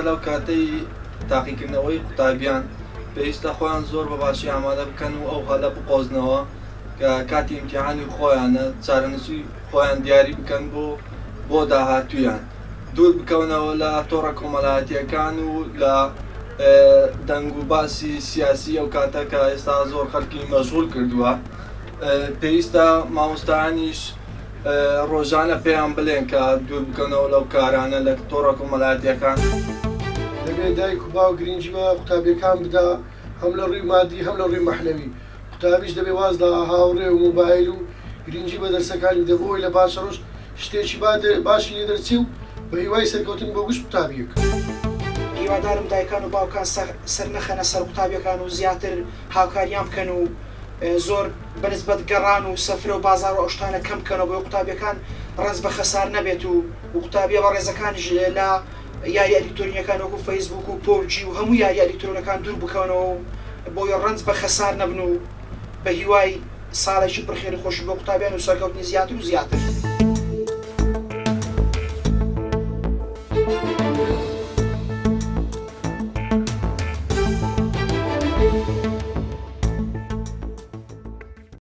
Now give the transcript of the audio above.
لەو کاتەی تاقیکردنەوەی قوتابیان پێویستە خۆیان زۆر بەباشی ئامادە بکەن و ئەو هەلە بقۆزنەوە کە کاتی ئیمتیحانی خۆیانە چارەنووسی خۆیان دیاری بکەن بۆ داهاتوویان دوور بکەونەوە لە تۆڕە کۆمەڵایەتیەکان و لە دەنگ و باسی سیاسی ئەو کاتە کە ئێستا زۆر خەڵکی مەشغول کردووە. پێویستە مامۆستایانیش ڕۆژانە پێیان بڵێن کە دوور بکەنەوە لەو کارانە لە تۆڕە کۆمەڵایەتیەکان. دەبێت دایک و باو گرنگی بە قوتابیەکان بدا، هەم لە ڕووی مادی هەم لە ڕووی مەحنەوی. قوتابیش دەبێ واز لە هاوڕێ و مۆبایل و گرنگی بە دەرسەکانی دەبەوەی لە پاشە ڕۆژ شتێکی باشی لێ دەرچی و بە هیوای سەرکەوتن بۆ گشت قوتابیەک. هیوادارم دایکان و باوکان سەر نەخەنە سەر قوتابیەکان و زیاتر هاوکاریان بکەن و زۆر بەنسبەت گەڕان و سەفرە و بازار و ئەو شتانە کەم بکەنەوە بۆ قوتابیەکان ڕەنج بە خەسار نەبێت و قوتابیە بە ڕێزەکانیش لە یاری ئەلیکترۆنیەکان وەکو فەیسبوک و پۆبجی و هەموو یاری ئەلیکترۆنەکان دوور بکەونەوە بۆ ڕەنج بە خەسار نەبن و بە هیوای ساڵێکی پڕخێر خۆش بۆ قوتابیان و سەرکەوتنی زیاتر و زیاتر.